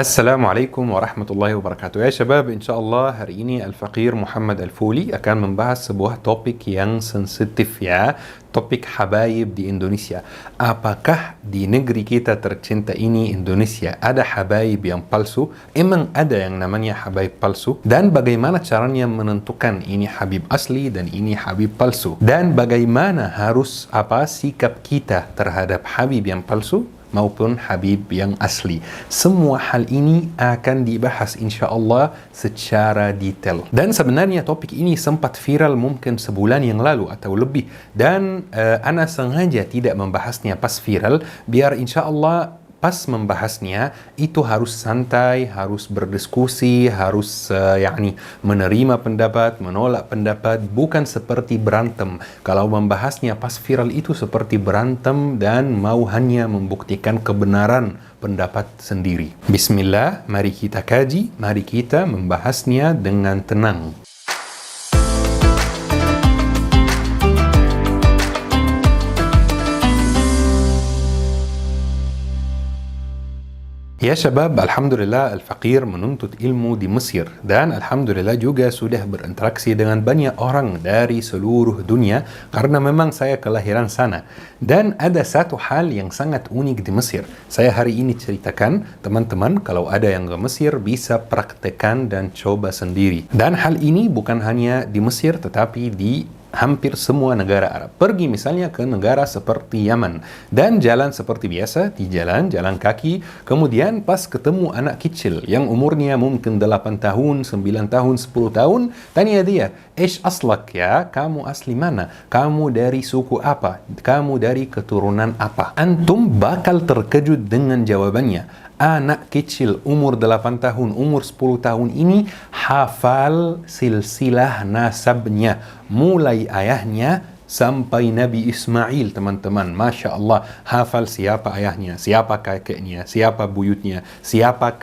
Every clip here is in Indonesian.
Assalamualaikum warahmatullahi wabarakatuh. Ya syabab, insyaAllah hari ini Al-Faqir Muhammad Al-Fuli akan membahas sebuah topik yang sensitif ya. Topik habaib di Indonesia. Apakah di negeri kita tercinta ini Indonesia ada habaib yang palsu? Emang ada yang namanya habaib palsu? Dan bagaimana caranya menentukan ini habib asli dan ini habib palsu? Dan bagaimana harus sikap kita terhadap habib yang palsu maupun habib yang asli. Semua hal ini akan dibahas insyaAllah secara detail. Dan sebenarnya topik ini sempat viral mungkin sebulan yang lalu atau lebih. Dan ana sengaja tidak membahasnya pas viral, biar insyaAllah pas membahasnya itu harus santai, harus berdiskusi, harus menerima pendapat, menolak pendapat, bukan seperti berantem. Kalau membahasnya pas viral itu seperti berantem dan mau hanya membuktikan kebenaran pendapat sendiri. Bismillah, mari kita kaji, mari kita membahasnya dengan tenang. Ya syabab, Alhamdulillah Al-Faqir menuntut ilmu di Mesir dan Alhamdulillah juga sudah berinteraksi dengan banyak orang dari seluruh dunia karena memang saya kelahiran sana. Dan ada satu hal yang sangat unik di Mesir. Saya hari ini ceritakan, teman-teman kalau ada yang ke Mesir bisa praktekkan dan coba sendiri. Dan hal ini bukan hanya di Mesir tetapi di hampir semua negara Arab. Pergi misalnya ke negara seperti Yaman dan jalan seperti biasa, di jalan kaki, kemudian pas ketemu anak kecil yang umurnya mungkin 8 tahun, 9 tahun, 10 tahun, tanya dia, "Ish aslak ya? Kamu asli mana? Kamu dari suku apa? Kamu dari keturunan apa?" Antum bakal terkejut dengan jawabannya. Anak kecil umur 8 tahun, umur 10 tahun ini hafal silsilah nasabnya. Mulai ayahnya sampai Nabi Ismail, teman-teman. Masya Allah, hafal siapa ayahnya, siapa kakeknya, siapa buyutnya, siapa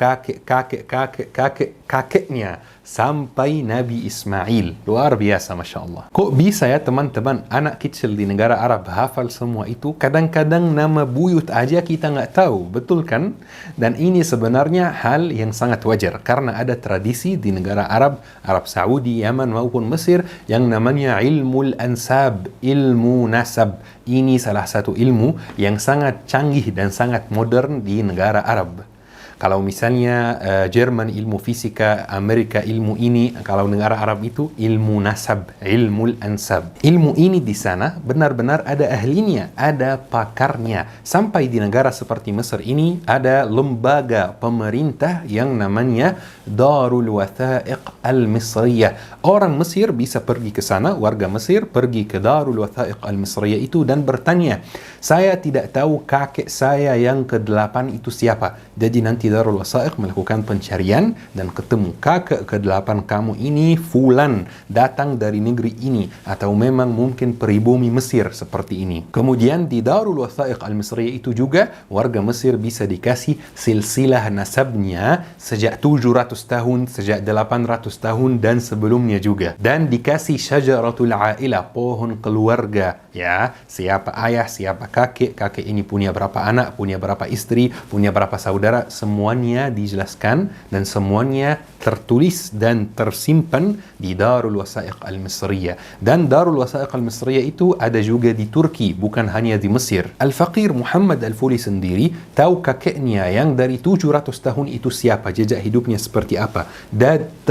kakeknya, sampai Nabi Ismail. Luar biasa, Masya Allah. Kok bisa ya teman-teman, anak kecil di negara Arab hafal semua itu? Kadang-kadang nama buyut aja kita nggak tahu, betul kan? Dan ini sebenarnya hal yang sangat wajar, karena ada tradisi di negara Arab, Arab Saudi, Yaman maupun Mesir, yang namanya ilmu ansab, ilmu nasab. Ini salah satu ilmu yang sangat canggih dan sangat modern di negara Arab. Kalau misalnya Jerman ilmu fisika, Amerika ilmu ini, kalau negara Arab itu ilmu nasab, ilmu ansab. Ilmu ini di sana benar-benar ada ahlinya, ada pakarnya. Sampai di negara seperti Mesir ini ada lembaga pemerintah yang namanya Darul Wathaiq Al-Misriyah. Orang Mesir bisa pergi ke sana, warga Mesir pergi ke Darul Wathaiq Al-Misriyah itu dan bertanya, "Saya tidak tahu kakek saya yang ke-8 itu siapa." Jadi nanti Darul Wathaiq melakukan pencarian dan ketemu kakek ke-8 kamu ini fulan, datang dari negeri ini, atau memang mungkin pribumi Mesir seperti ini. Kemudian di Darul Wathaiq Al-Misriyah itu juga warga Mesir bisa dikasih silsilah nasabnya sejak 700 tahun, sejak 800 tahun dan sebelumnya juga. Dan dikasih syajaratul ailah, pohon keluarga ya, siapa ayah, siapa kakek, kakek ini punya berapa anak, punya berapa istri, punya berapa saudara, semuanya dijelaskan dan semuanya tertulis dan tersimpan di Darul Wathaiq Al-Misriyah. Dan Darul Wathaiq Al-Misriyah itu ada juga di Turki, bukan hanya di Mesir. Al-Faqir Muhammad Al-Fuli sendiri tahu kakeknya yang dari 700 tahun itu siapa, jejak hidupnya seperti apa,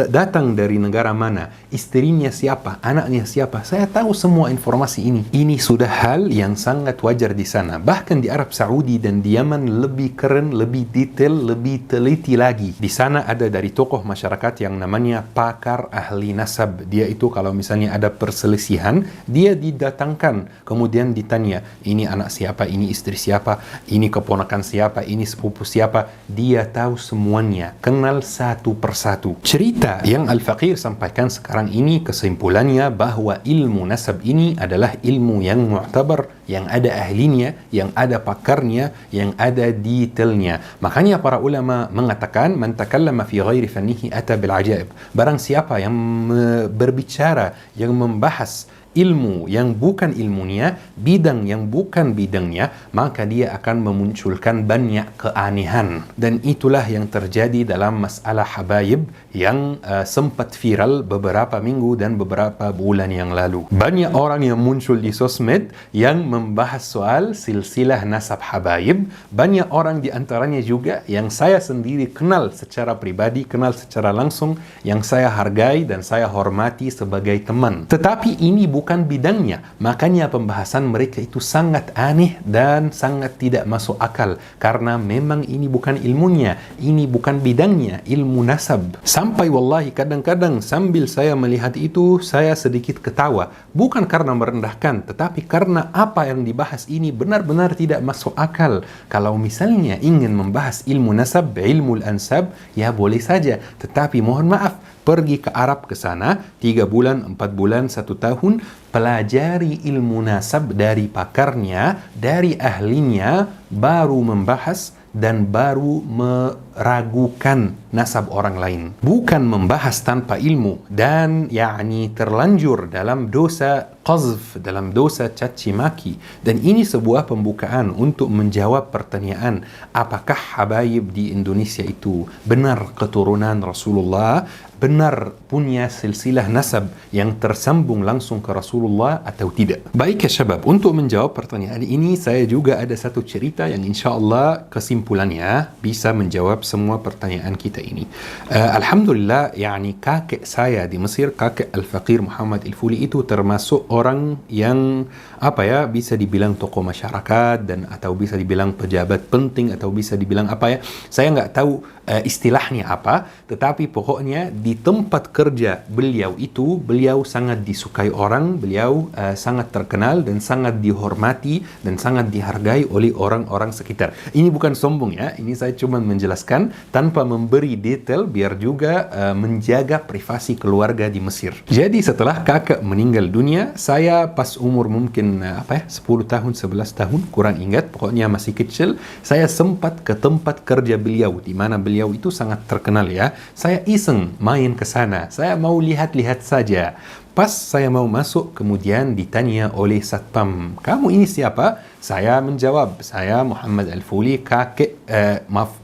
datang dari negara mana, istrinya siapa, anaknya siapa. Saya tahu semua informasi ini. Ini sudah hal yang sangat wajar di sana. Bahkan di Arab Saudi dan di Yaman lebih keren, lebih detail, lebih teliti lagi. Di sana ada dari tokoh masyarakat yang namanya pakar ahli nasab. Dia itu kalau misalnya ada perselisihan, dia didatangkan, kemudian ditanya, ini anak siapa, ini istri siapa, ini keponakan siapa, ini sepupu siapa. Dia tahu semuanya, kenal satu persatu. Cerita yang Al-Faqir sampaikan sekarang ini kesimpulannya bahwa ilmu nasab ini adalah ilmu yang mu'tabar, yang ada ahlinya, yang ada pakarnya, yang ada detailnya. Makanya para ulama mengatakan, man takallama fi ghairi fannihi ata bil ajaib. Barang siapa yang berbicara, yang membahas ilmu yang bukan ilmunya, bidang yang bukan bidangnya, maka dia akan memunculkan banyak keanehan. Dan itulah yang terjadi dalam masalah habaib yang sempat viral beberapa minggu dan beberapa bulan yang lalu. Banyak orang yang muncul di sosmed yang membahas soal silsilah nasab habaib. Banyak orang di antaranya juga yang saya sendiri kenal secara pribadi, kenal secara langsung, yang saya hargai dan saya hormati sebagai teman. Tetapi ini bukan bidangnya, makanya pembahasan mereka itu sangat aneh dan sangat tidak masuk akal, karena memang ini bukan ilmunya, ini bukan bidangnya, ilmu nasab. Sampai wallahi kadang-kadang sambil saya melihat itu, saya sedikit ketawa, bukan karena merendahkan, tetapi karena apa yang dibahas ini benar-benar tidak masuk akal. Kalau misalnya ingin membahas ilmu nasab, ilmu ansab, ya boleh saja, tetapi mohon maaf, pergi ke Arab ke sana 3 bulan, 4 bulan, 1 tahun, pelajari ilmu nasab dari pakarnya, dari ahlinya, baru membahas dan baru meragukan nasab orang lain. Bukan membahas tanpa ilmu dan terlanjur dalam dosa qazf, dalam dosa caci maki. Dan ini sebuah pembukaan untuk menjawab pertanyaan, apakah habaib di Indonesia itu benar keturunan Rasulullah, benar punya silsilah nasab yang tersambung langsung ke Rasulullah atau tidak. Baik ya syabab, untuk menjawab pertanyaan ini saya juga ada satu cerita yang insyaAllah kesimpulannya bisa menjawab semua pertanyaan kita ini. Alhamdulillah, kakek saya di Mesir, kakek Al-Faqir Muhammad Al-Fuli itu termasuk orang yang bisa dibilang tokoh masyarakat dan atau bisa dibilang pejabat penting atau bisa dibilang saya nggak tahu istilahnya apa, tetapi pokoknya di tempat kerja beliau itu, beliau sangat disukai orang, beliau sangat terkenal dan sangat dihormati dan sangat dihargai oleh orang-orang sekitar. Ini bukan sombong ya, ini saya cuma menjelaskan tanpa memberi detail biar juga menjaga privasi keluarga di Mesir. Jadi setelah kakak meninggal dunia, saya pas umur mungkin 10 tahun, 11 tahun, kurang ingat, pokoknya masih kecil, saya sempat ke tempat kerja beliau, di mana beliau itu sangat terkenal ya. Saya iseng main ke sana, saya mau lihat-lihat saja. Pas saya mau masuk, kemudian ditanya oleh satpam, kamu ini siapa? Saya menjawab, saya Muhammad Al-Fuli, kakek,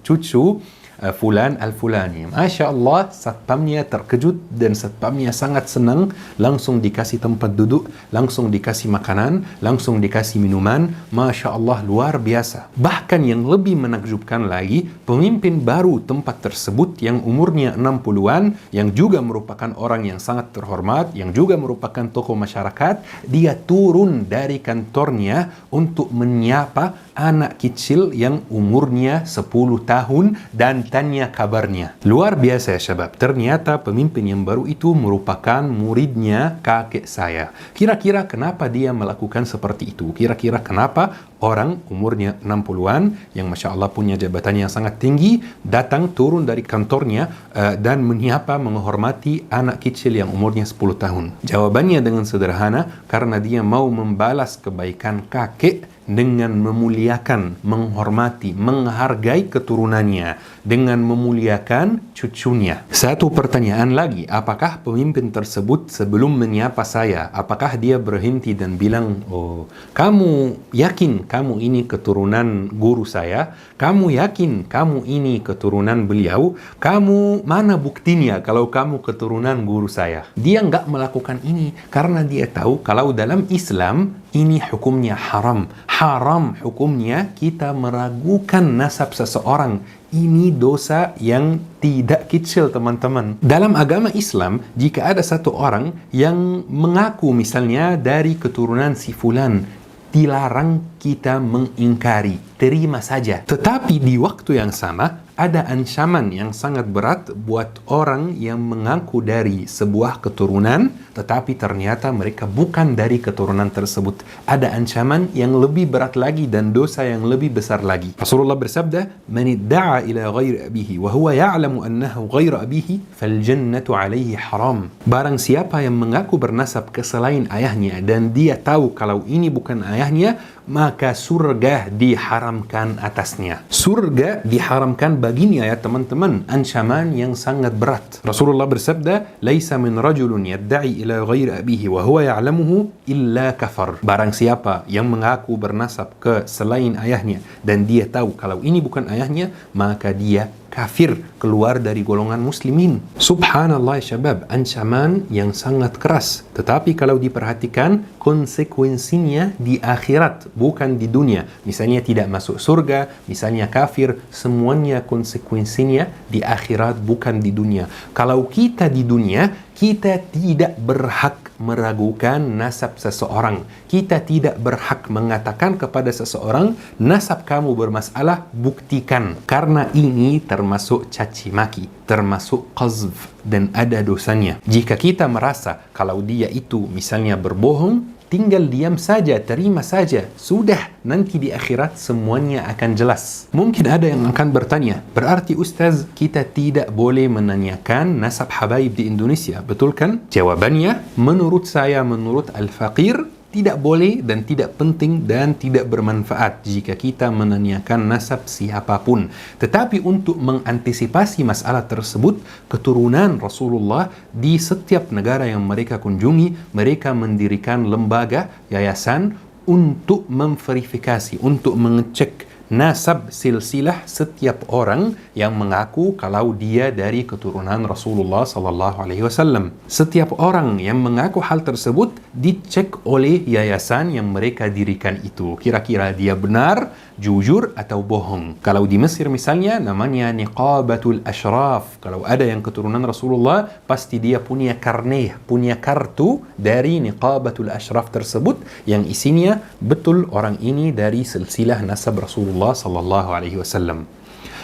cucu Fulan Al-Fulani. Masya Allah, satpamnya terkejut dan satpamnya sangat senang. Langsung dikasih tempat duduk, langsung dikasih makanan, langsung dikasih minuman. Masya Allah, luar biasa. Bahkan yang lebih menakjubkan lagi, pemimpin baru tempat tersebut yang umurnya 60-an, yang juga merupakan orang yang sangat terhormat, yang juga merupakan tokoh masyarakat, dia turun dari kantornya untuk menyapa anak kecil yang umurnya 10 tahun dan tanya kabarnya. Luar biasa ya syabab. Ternyata pemimpin yang baru itu merupakan muridnya kakek saya. Kira-kira kenapa dia melakukan seperti itu? Kira-kira kenapa orang umurnya 60-an yang Masya Allah punya jabatan yang sangat tinggi datang turun dari kantornya dan menyapa, menghormati anak kecil yang umurnya 10 tahun? Jawabannya dengan sederhana, karena dia mau membalas kebaikan kakek dengan memuliakan, menghormati, menghargai keturunannya, dengan memuliakan cucunya. Satu pertanyaan lagi, apakah pemimpin tersebut sebelum menyapa saya, apakah dia berhenti dan bilang, oh, kamu yakin kamu ini keturunan guru saya? Kamu yakin kamu ini keturunan beliau? Kamu mana buktinya kalau kamu keturunan guru saya? Dia nggak melakukan ini karena dia tahu kalau dalam Islam ini hukumnya haram. Haram hukumnya kita meragukan nasab seseorang. Ini dosa yang tidak kecil, teman-teman. Dalam agama Islam, jika ada satu orang yang mengaku misalnya dari keturunan si fulan, dilarang kita mengingkari, terima saja. Tetapi di waktu yang sama, ada ancaman yang sangat berat buat orang yang mengaku dari sebuah keturunan, tetapi ternyata mereka bukan dari keturunan tersebut. Ada ancaman yang lebih berat lagi dan dosa yang lebih besar lagi. Rasulullah bersabda, "Man idda'a ila ghairi abihi wa huwa ya'lamu annahu ghairu abihi, fal jannatu 'alaihi haram." Barang siapa yang mengaku bernasab ke selain ayahnya dan dia tahu kalau ini bukan ayahnya, maka surga diharamkan atasnya. Surga diharamkan baginya ya teman-teman. Ancaman yang sangat berat. Rasulullah bersabda, "Laisa min rajulun yadda'i ila ghairi abihi wa huwa ya'lamuhu illa kafar." Barang siapa yang mengaku bernasab ke selain ayahnya dan dia tahu kalau ini bukan ayahnya, maka dia kafir, keluar dari golongan muslimin. Subhanallah ya syabab, ancaman yang sangat keras. Tetapi kalau diperhatikan, konsekuensinya di akhirat, bukan di dunia. Misalnya tidak masuk surga, misalnya kafir, semuanya konsekuensinya di akhirat, bukan di dunia. Kalau kita di dunia, kita tidak berhak meragukan nasab seseorang. Kita tidak berhak mengatakan kepada seseorang, nasab kamu bermasalah, buktikan. Karena ini termasuk caci maki, termasuk qazf, dan ada dosanya. Jika kita merasa kalau dia itu misalnya berbohong, tinggal diam saja, terima saja. Sudah, nanti di akhirat semuanya akan jelas. Mungkin ada yang akan bertanya, berarti Ustaz, kita tidak boleh menanyakan nasab habaib di Indonesia, betul kan? Jawabannya, menurut saya, menurut Al-Faqir, tidak boleh dan tidak penting dan tidak bermanfaat jika kita menanyakan nasab siapapun. Tetapi untuk mengantisipasi masalah tersebut, keturunan Rasulullah di setiap negara yang mereka kunjungi, mereka mendirikan lembaga, yayasan untuk memverifikasi, untuk mengecek nasab silsilah setiap orang yang mengaku kalau dia dari keturunan Rasulullah sallallahu alaihi wasallam. Setiap orang yang mengaku hal tersebut dicek oleh yayasan yang mereka dirikan itu. Kira-kira dia benar, jujur atau bohong. Kalau di Mesir misalnya namanya Niqabatul Ashraf. Kalau ada yang keturunan Rasulullah, pasti dia punya karneh, punya kartu dari Niqabatul Ashraf tersebut yang isinya betul orang ini dari silsilah nasab Rasulullah sallallahu alaihi wasallam.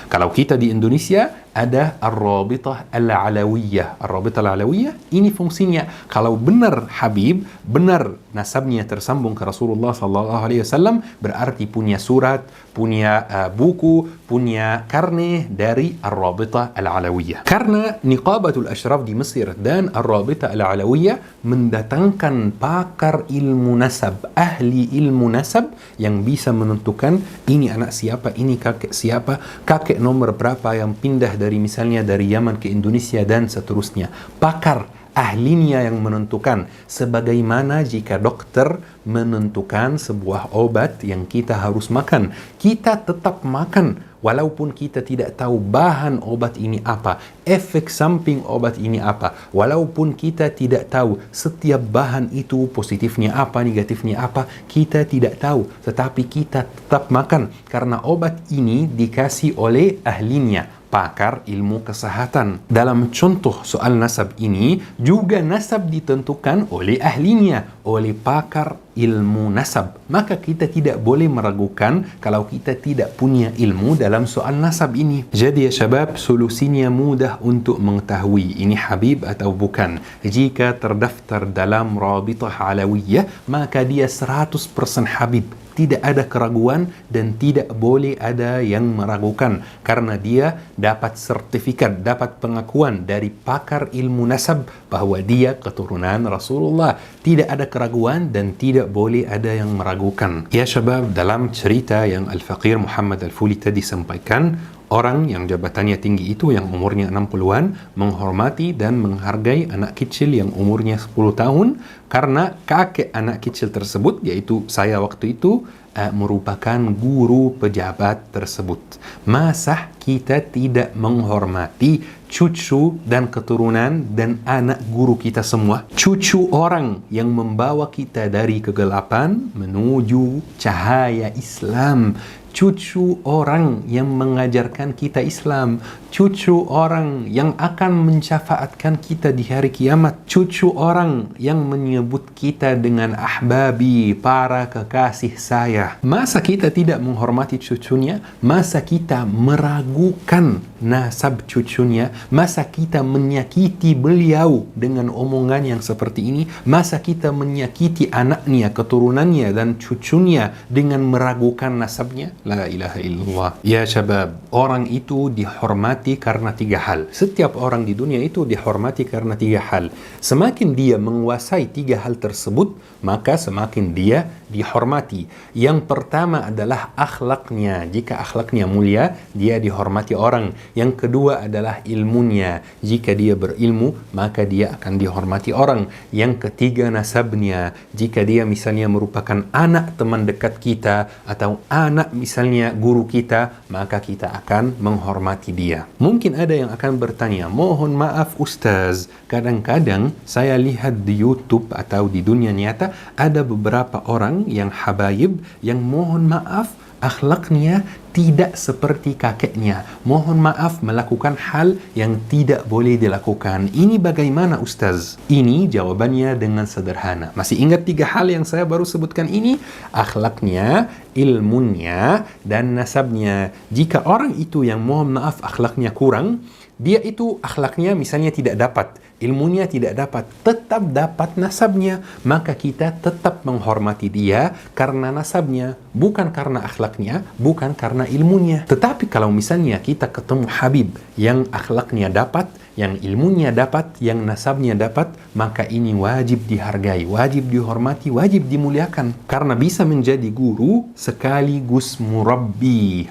Kalau kita di Indonesia ada Ar-Rabitah Al-Alawiyah. Ar-Rabitah Al-Alawiyah ini fungsinya kalau benar Habib, benar nasabnya tersambung ke Rasulullah sallallahu alaihi wasallam, berarti punya surat, punya buku, punya karne dari Ar-Rabitah Al-Alawiyah. Karena Niqabatul Ashraf di Mesir dan Ar-Rabitah Al-Alawiyah mendatangkan pakar ilmu nasab, ahli ilmu nasab yang bisa menentukan ini anak siapa, ini kakek siapa, kakek nomor berapa yang pindah dari misalnya dari Yaman ke Indonesia dan seterusnya. Pakar ahlinya yang menentukan, sebagaimana jika dokter menentukan sebuah obat yang kita harus makan, kita tetap makan walaupun kita tidak tahu bahan obat ini apa, efek samping obat ini apa, walaupun kita tidak tahu setiap bahan itu positifnya apa, negatifnya apa, kita tidak tahu, tetapi kita tetap makan karena obat ini dikasih oleh ahlinya, pakar ilmu kesehatan. Dalam contoh soal nasab ini, juga nasab ditentukan oleh ahlinya, oleh pakar ilmu nasab. Maka kita tidak boleh meragukan kalau kita tidak punya ilmu dalam soal nasab ini. Jadi ya syabab, solusinya mudah untuk mengetahui ini Habib atau bukan. Jika terdaftar dalam Rabitah Alawiyah, maka dia 100% Habib. Tidak ada keraguan dan tidak boleh ada yang meragukan karena dia dapat sertifikat, dapat pengakuan dari pakar ilmu nasab bahwa dia keturunan Rasulullah. Tidak ada keraguan dan tidak boleh ada yang meragukan. Ya syabab, dalam cerita yang Al-Faqir Muhammad Al-Fuli tadi sampaikan, orang yang jabatannya tinggi itu yang umurnya 60-an menghormati dan menghargai anak kecil yang umurnya 10 tahun karena kakek anak kecil tersebut, yaitu saya waktu itu, merupakan guru pejabat tersebut. Masa kita tidak menghormati cucu dan keturunan dan anak guru kita semua? Cucu orang yang membawa kita dari kegelapan menuju cahaya Islam, cucu orang yang mengajarkan kita Islam, cucu orang yang akan mensyafaatkan kita di hari kiamat, cucu orang yang menyebut kita dengan ahbabi, para kekasih saya. Masa kita tidak menghormati cucunya? Masa kita meragukan nasab cucunya? Masa kita menyakiti beliau dengan omongan yang seperti ini? Masa kita menyakiti anaknya, keturunannya dan cucunya dengan meragukan nasabnya? La ilaha illallah. Ya syabab, orang itu dihormati dihormati karena 3 hal. Setiap orang di dunia itu dihormati karena 3 hal. Semakin dia menguasai 3 hal tersebut, maka semakin dia dihormati. Yang pertama adalah akhlaknya. Jika akhlaknya mulia, dia dihormati orang. Yang kedua adalah ilmunya. Jika dia berilmu, maka dia akan dihormati orang. Yang ketiga nasabnya. Jika dia misalnya merupakan anak teman dekat kita atau anak misalnya guru kita, maka kita akan menghormati dia. Mungkin ada yang akan bertanya, mohon maaf Ustaz, kadang-kadang saya lihat di YouTube atau di dunia nyata ada beberapa orang yang habaib yang mohon maaf akhlaknya tidak seperti kakeknya. Mohon maaf melakukan hal yang tidak boleh dilakukan. Ini bagaimana Ustaz? Ini jawabannya dengan sederhana. Masih ingat 3 hal yang saya baru sebutkan ini? Akhlaknya, ilmunya, dan nasabnya. Jika orang itu yang mohon maaf akhlaknya kurang, dia itu akhlaknya misalnya tidak dapat, ilmunya tidak dapat, tetap dapat nasabnya, maka kita tetap menghormati dia karena nasabnya, bukan karena akhlaknya, bukan karena ilmunya. Tetapi kalau misalnya kita ketemu Habib yang akhlaknya dapat, yang ilmunya dapat, yang nasabnya dapat, maka ini wajib dihargai, wajib dihormati, wajib dimuliakan, karena bisa menjadi guru sekaligus murabbi.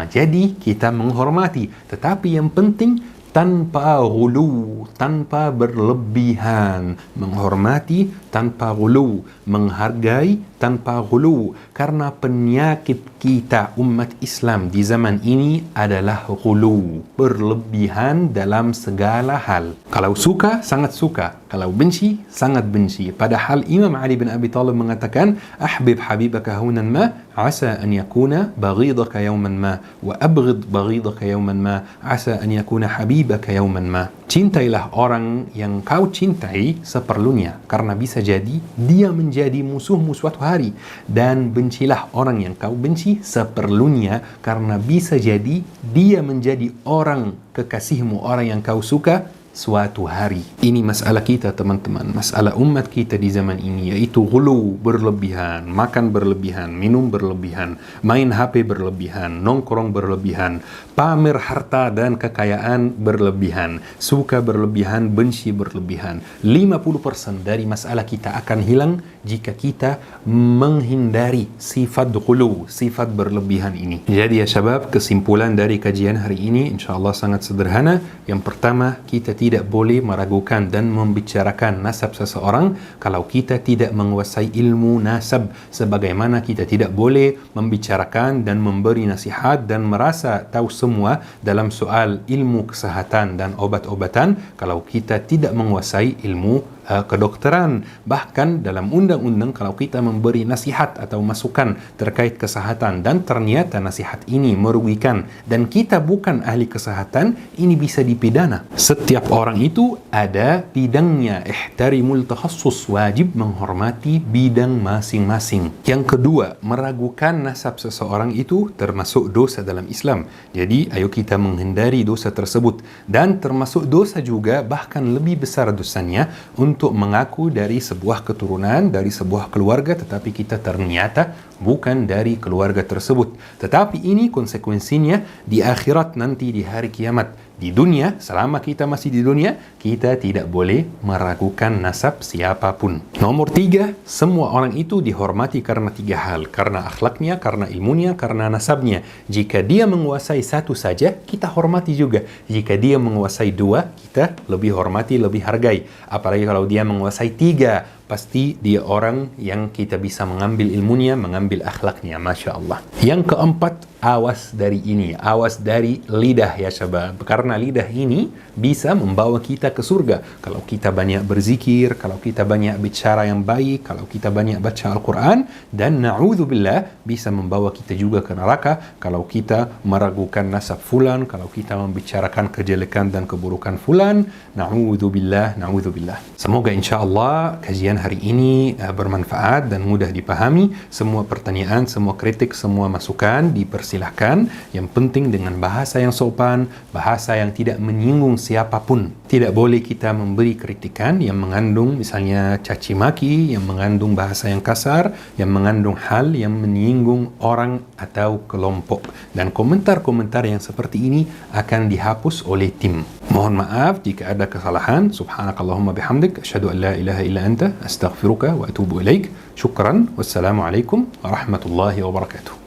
Jadi kita menghormati, tetapi yang penting tanpa ghulu, tanpa berlebihan. Menghormati tanpa ghulu, menghargai tanpa ghulu. Karena penyakit kita umat Islam di zaman ini adalah ghulu, berlebihan dalam segala hal. Kalau suka, sangat suka. Kalau benci, sangat benci. Padahal Imam Ali bin Abi Thalib mengatakan, ahbib habibaka hunan ma, asa an yakuna baghidaka yawman ma, wa abghid baghidaka yawman ma, asa an yakuna habibaka yawman ma. Cintailah orang yang kau cintai seperlunya, karena bisa jadi dia menjadi musuhmu suatu hari. Dan bencilah orang yang kau benci seperlunya, karena bisa jadi dia menjadi orang kekasihmu, orang yang kau suka suatu hari. Ini masalah kita teman-teman, masalah umat kita di zaman ini, yaitu ghulu, berlebihan, makan berlebihan, minum berlebihan, main HP berlebihan, nongkrong berlebihan, pamer harta dan kekayaan berlebihan, suka berlebihan, benci berlebihan. 50% dari masalah kita akan hilang jika kita menghindari sifat ghulu, sifat berlebihan ini. Jadi ya syabab, kesimpulan dari kajian hari ini insyaallah sangat sederhana. Yang pertama, kita tidak boleh meragukan dan membicarakan nasab seseorang kalau kita tidak menguasai ilmu nasab, sebagaimana kita tidak boleh membicarakan dan memberi nasihat dan merasa tahu semua dalam soal ilmu kesehatan dan obat-obatan kalau kita tidak menguasai ilmu kedokteran. Bahkan dalam undang-undang kalau kita memberi nasihat atau masukan terkait kesehatan dan ternyata nasihat ini merugikan dan kita bukan ahli kesehatan, ini bisa dipidana. Setiap orang itu ada bidangnya. Ihtarimul takhassus, wajib menghormati bidang masing-masing. Yang kedua, meragukan nasab seseorang itu termasuk dosa dalam Islam. Jadi ayo kita menghindari dosa tersebut, dan termasuk dosa juga bahkan lebih besar dosanya untuk mengaku dari sebuah keturunan, dari sebuah keluarga, tetapi kita ternyata bukan dari keluarga tersebut. Tetapi ini konsekuensinya di akhirat nanti, di hari kiamat. Di dunia, selama kita masih di dunia, kita tidak boleh meragukan nasab siapapun. Nomor 3, semua orang itu dihormati karena 3 hal. Karena akhlaknya, karena ilmunya, karena nasabnya. Jika dia menguasai satu saja, kita hormati juga. Jika dia menguasai 2, kita lebih hormati, lebih hargai. Apalagi kalau dia menguasai 3, pasti dia orang yang kita bisa mengambil ilmunya, mengambil akhlaknya. Masya Allah. Yang keempat, awas dari ini, awas dari lidah ya syabab, karena lidah ini bisa membawa kita ke surga kalau kita banyak berzikir, kalau kita banyak bicara yang baik, kalau kita banyak baca Al-Quran, dan na'udzubillah bisa membawa kita juga ke neraka kalau kita meragukan nasab fulan, kalau kita membicarakan kejelekan dan keburukan fulan. Na'udzubillah, na'udzubillah. Semoga insyaAllah kajian hari ini bermanfaat dan mudah dipahami. Semua pertanyaan, semua kritik, semua masukan dipersilahkan. Yang penting dengan bahasa yang sopan, bahasa yang tidak menyinggung siapapun. Tidak boleh kita memberi kritikan yang mengandung misalnya caci maki, yang mengandung bahasa yang kasar, yang mengandung hal yang menyinggung orang atau kelompok. Dan komentar-komentar yang seperti ini akan dihapus oleh tim. Mohon maaf jika ada kesalahan. Subhanakallahumma bihamdik, asyhadu an la ilaha illa anta, astaghfiruka wa atubu ilaik. Syukran. Wassalamualaikum warahmatullahi wabarakatuh.